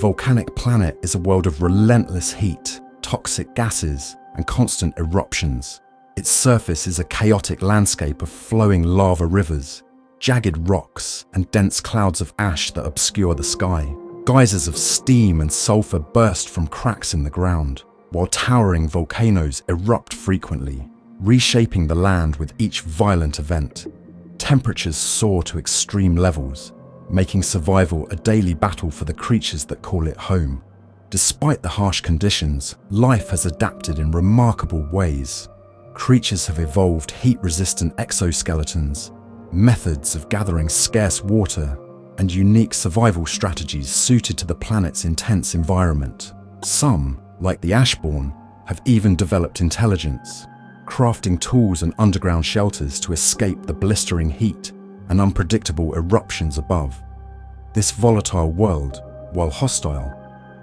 volcanic planet is a world of relentless heat, toxic gases, and constant eruptions. Its surface is a chaotic landscape of flowing lava rivers, jagged rocks, and dense clouds of ash that obscure the sky. Geysers of steam and sulfur burst from cracks in the ground, while towering volcanoes erupt frequently, reshaping the land with each violent event. Temperatures soar to extreme levels, making survival a daily battle for the creatures that call it home. Despite the harsh conditions, life has adapted in remarkable ways. Creatures have evolved heat-resistant exoskeletons, methods of gathering scarce water, and unique survival strategies suited to the planet's intense environment. Some, like the AshBorn, have even developed intelligence, crafting tools and underground shelters to escape the blistering heat and unpredictable eruptions above. This volatile world, while hostile,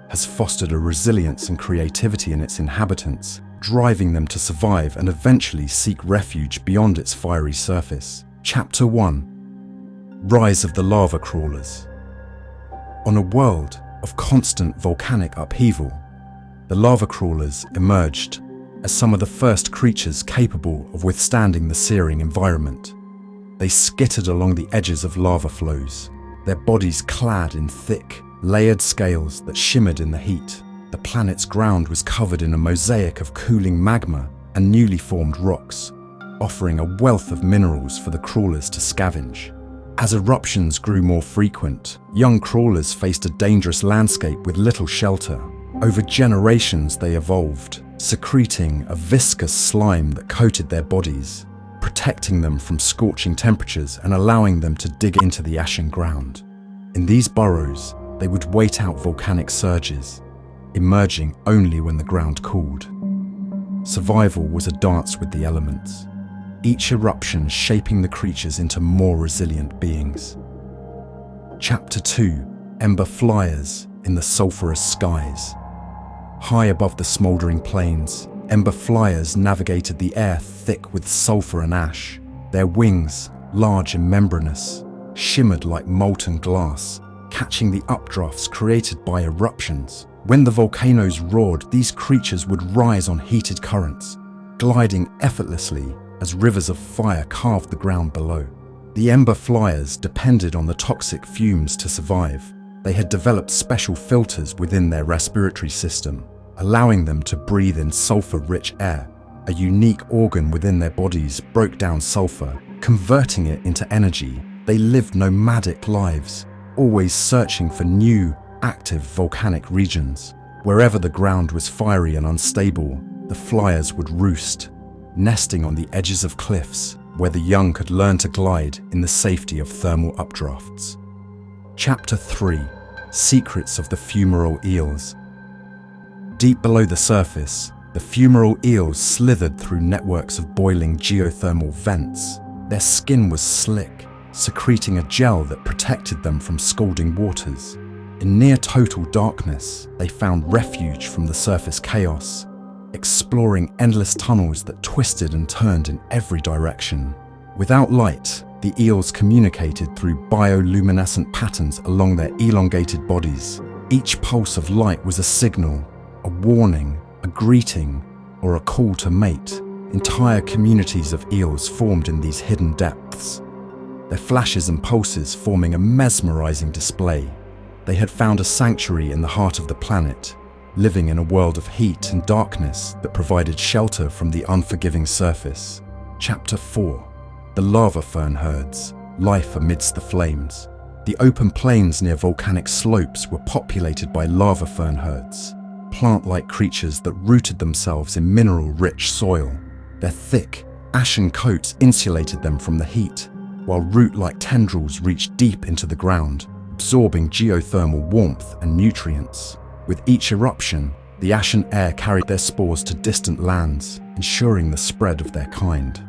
has fostered a resilience and creativity in its inhabitants, driving them to survive and eventually seek refuge beyond its fiery surface. Chapter 1: Rise of the Lava Crawlers. On a world of constant volcanic upheaval, the lava crawlers emerged as some of the first creatures capable of withstanding the searing environment. They skittered along the edges of lava flows, their bodies clad in thick, layered scales that shimmered in the heat. The planet's ground was covered in a mosaic of cooling magma and newly formed rocks, offering a wealth of minerals for the crawlers to scavenge. As eruptions grew more frequent, young crawlers faced a dangerous landscape with little shelter. Over generations they evolved, secreting a viscous slime that coated their bodies, protecting them from scorching temperatures and allowing them to dig into the ashen ground. In these burrows, they would wait out volcanic surges, emerging only when the ground cooled. Survival was a dance with the elements, each eruption shaping the creatures into more resilient beings. Chapter 2: Ember Flyers in the Sulphurous Skies. High above the smouldering plains, ember flyers navigated the air thick with sulfur and ash. Their wings, large and membranous, shimmered like molten glass, catching the updrafts created by eruptions. When the volcanoes roared, these creatures would rise on heated currents, gliding effortlessly as rivers of fire carved the ground below. The ember flyers depended on the toxic fumes to survive. They had developed special filters within their respiratory system, allowing them to breathe in sulfur-rich air. A unique organ within their bodies broke down sulfur, converting it into energy. They lived nomadic lives, always searching for new, active volcanic regions. Wherever the ground was fiery and unstable, the flyers would roost, nesting on the edges of cliffs where the young could learn to glide in the safety of thermal updrafts. Chapter 3: Secrets of the Fumarole Eels. Deep below the surface, the fumarole eels slithered through networks of boiling geothermal vents. Their skin was slick, secreting a gel that protected them from scalding waters. In near-total darkness, they found refuge from the surface chaos, exploring endless tunnels that twisted and turned in every direction. Without light, the eels communicated through bioluminescent patterns along their elongated bodies. Each pulse of light was a signal, a warning, a greeting, or a call to mate. Entire communities of eels formed in these hidden depths, their flashes and pulses forming a mesmerizing display. They had found a sanctuary in the heart of the planet, living in a world of heat and darkness that provided shelter from the unforgiving surface. Chapter 4: The Lava Fern Herds, Life Amidst the Flames. The open plains near volcanic slopes were populated by lava fern herds, plant-like creatures that rooted themselves in mineral-rich soil. Their thick, ashen coats insulated them from the heat, while root-like tendrils reached deep into the ground, absorbing geothermal warmth and nutrients. With each eruption, the ashen air carried their spores to distant lands, ensuring the spread of their kind.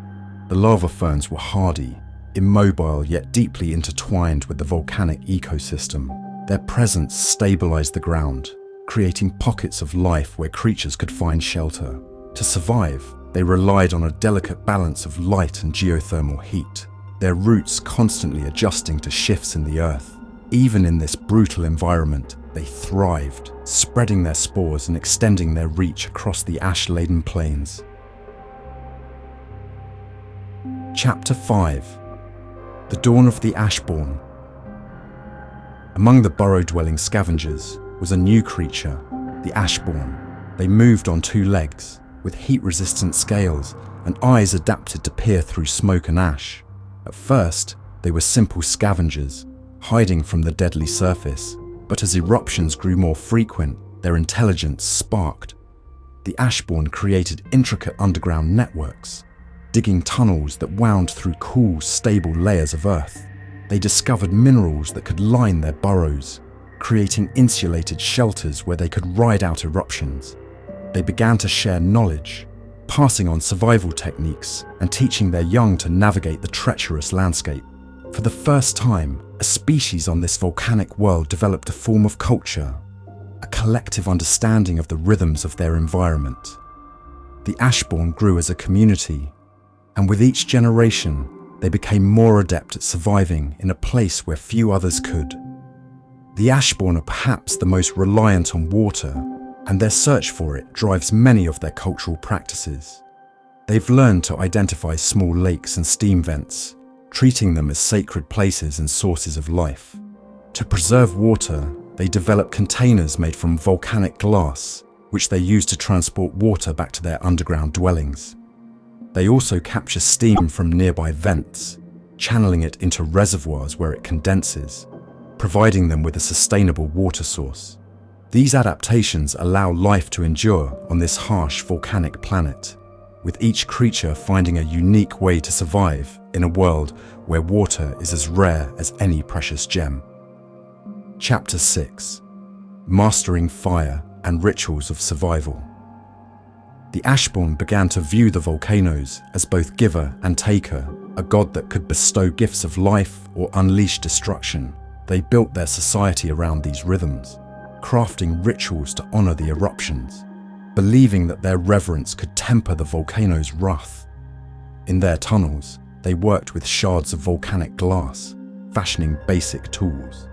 The lava ferns were hardy, immobile yet deeply intertwined with the volcanic ecosystem. Their presence stabilized the ground, creating pockets of life where creatures could find shelter. To survive, they relied on a delicate balance of light and geothermal heat, their roots constantly adjusting to shifts in the earth. Even in this brutal environment, they thrived, spreading their spores and extending their reach across the ash-laden plains. Chapter 5. The Dawn of the AshBorn. Among the burrow-dwelling scavengers was a new creature, the AshBorn. They moved on two legs, with heat-resistant scales and eyes adapted to peer through smoke and ash. At first, they were simple scavengers, hiding from the deadly surface, but as eruptions grew more frequent, their intelligence sparked. The AshBorn created intricate underground networks, digging tunnels that wound through cool, stable layers of earth. They discovered minerals that could line their burrows, creating insulated shelters where they could ride out eruptions. They began to share knowledge, passing on survival techniques and teaching their young to navigate the treacherous landscape. For the first time, a species on this volcanic world developed a form of culture, a collective understanding of the rhythms of their environment. The AshBorn grew as a community, and with each generation, they became more adept at surviving in a place where few others could. The AshBorn are perhaps the most reliant on water, and their search for it drives many of their cultural practices. They've learned to identify small lakes and steam vents, treating them as sacred places and sources of life. To preserve water, they develop containers made from volcanic glass, which they use to transport water back to their underground dwellings. They also capture steam from nearby vents, channeling it into reservoirs where it condenses, providing them with a sustainable water source. These adaptations allow life to endure on this harsh volcanic planet, with each creature finding a unique way to survive in a world where water is as rare as any precious gem. Chapter 6. Mastering Fire and Rituals of Survival. The AshBorn began to view the volcanoes as both giver and taker, a god that could bestow gifts of life or unleash destruction. They built their society around these rhythms, crafting rituals to honor the eruptions, believing that their reverence could temper the volcano's wrath. In their tunnels, they worked with shards of volcanic glass, fashioning basic tools.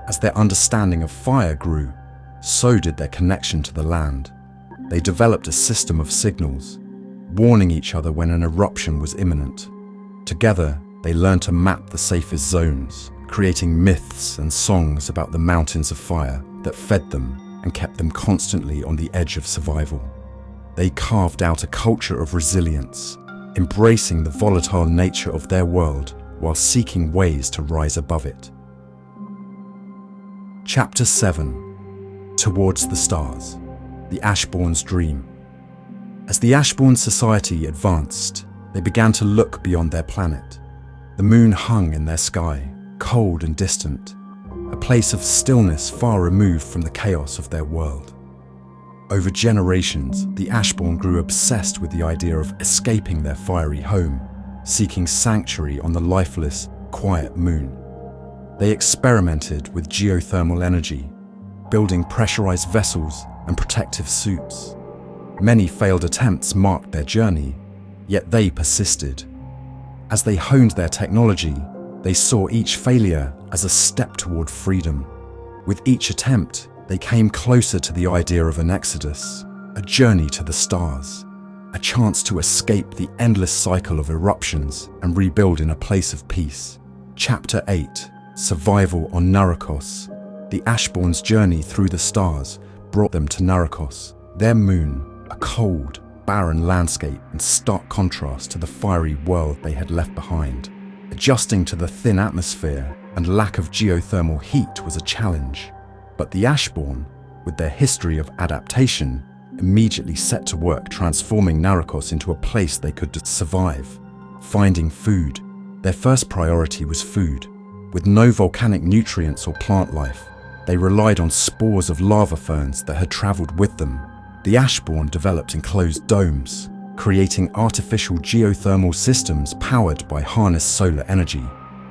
As their understanding of fire grew, so did their connection to the land. They developed a system of signals, warning each other when an eruption was imminent. Together, they learned to map the safest zones, creating myths and songs about the mountains of fire that fed them and kept them constantly on the edge of survival. They carved out a culture of resilience, embracing the volatile nature of their world while seeking ways to rise above it. Chapter 7. Towards the Stars. The AshBorn's Dream. As the AshBorn society advanced, they began to look beyond their planet. The moon hung in their sky, cold and distant, a place of stillness far removed from the chaos of their world. Over generations, the AshBorn grew obsessed with the idea of escaping their fiery home, seeking sanctuary on the lifeless, quiet moon. They experimented with geothermal energy, building pressurized vessels and protective suits. Many failed attempts marked their journey, yet they persisted. As they honed their technology, they saw each failure as a step toward freedom. With each attempt, they came closer to the idea of an exodus, a journey to the stars, a chance to escape the endless cycle of eruptions and rebuild in a place of peace. Chapter 8. Survival on Narikos. The AshBorn's journey through the stars brought them to Narikos, their moon, a cold, barren landscape in stark contrast to the fiery world they had left behind. Adjusting to the thin atmosphere and lack of geothermal heat was a challenge, but the AshBorn, with their history of adaptation, immediately set to work transforming Narikos into a place they could survive. Finding food. Their first priority was food. With no volcanic nutrients or plant life, they relied on spores of lava ferns that had traveled with them. The AshBorn developed enclosed domes, creating artificial geothermal systems powered by harnessed solar energy.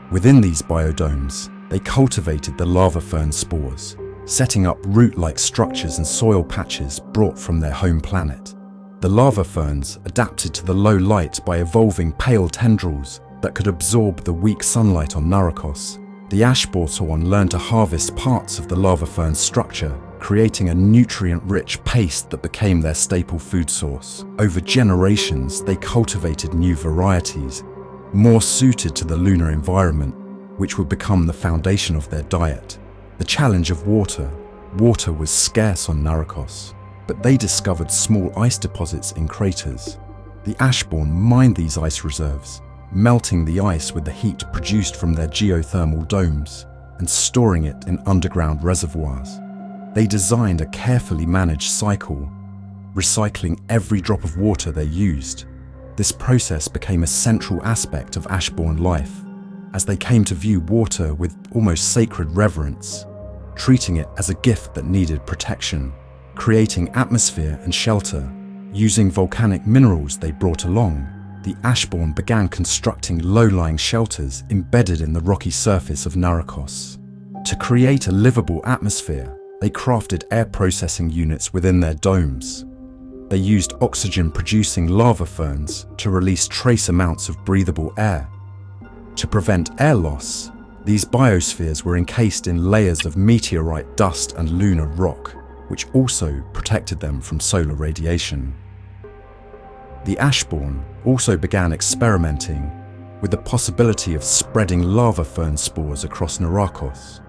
Within these biodomes, they cultivated the lava fern spores, setting up root-like structures and soil patches brought from their home planet. The lava ferns adapted to the low light by evolving pale tendrils that could absorb the weak sunlight on Narikos, The AshBorn learned to harvest parts of the lava fern's structure, creating a nutrient-rich paste that became their staple food source. Over generations, they cultivated new varieties, more suited to the lunar environment, which would become the foundation of their diet. The challenge of water. Water was scarce on Narikos, but they discovered small ice deposits in craters. The AshBorn mined these ice reserves, melting the ice with the heat produced from their geothermal domes and storing it in underground reservoirs. They designed a carefully managed cycle, recycling every drop of water they used. This process became a central aspect of AshBorn life, as they came to view water with almost sacred reverence, treating it as a gift that needed protection, creating atmosphere and shelter. Using volcanic minerals they brought along, the AshBorn began constructing low-lying shelters embedded in the rocky surface of Narikos. To create a livable atmosphere, they crafted air processing units within their domes. They used oxygen-producing lava ferns to release trace amounts of breathable air. To prevent air loss, these biospheres were encased in layers of meteorite dust and lunar rock, which also protected them from solar radiation. The AshBorn also began experimenting with the possibility of spreading lava fern spores across Narikos.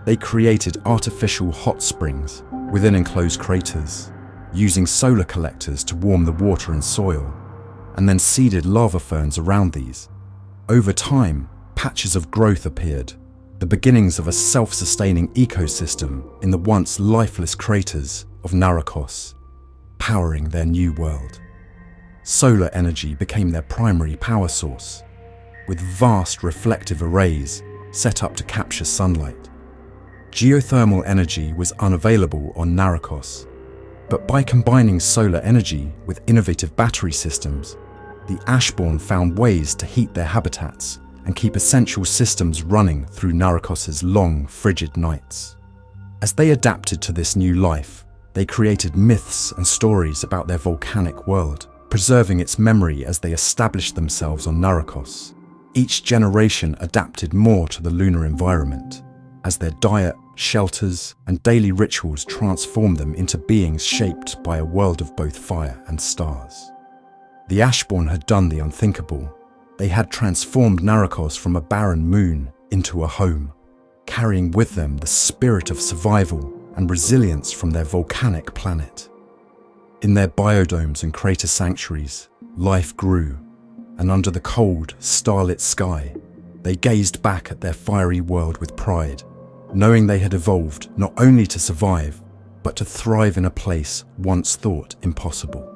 They created artificial hot springs within enclosed craters, using solar collectors to warm the water and soil, and then seeded lava ferns around these. Over time, patches of growth appeared, the beginnings of a self-sustaining ecosystem in the once lifeless craters of Narikos, powering their new world. Solar energy became their primary power source, with vast reflective arrays set up to capture sunlight. Geothermal energy was unavailable on Narikos, but by combining solar energy with innovative battery systems, the AshBorn found ways to heat their habitats and keep essential systems running through Narikos's long, frigid nights. As they adapted to this new life, they created myths and stories about their volcanic world, preserving its memory as they established themselves on Narikos. Each generation adapted more to the lunar environment, as their diet, shelters, and daily rituals transformed them into beings shaped by a world of both fire and stars. The AshBorn had done the unthinkable. They had transformed Narikos from a barren moon into a home, carrying with them the spirit of survival and resilience from their volcanic planet. In their biodomes and crater sanctuaries, life grew, and under the cold, starlit sky, they gazed back at their fiery world with pride, knowing they had evolved not only to survive, but to thrive in a place once thought impossible.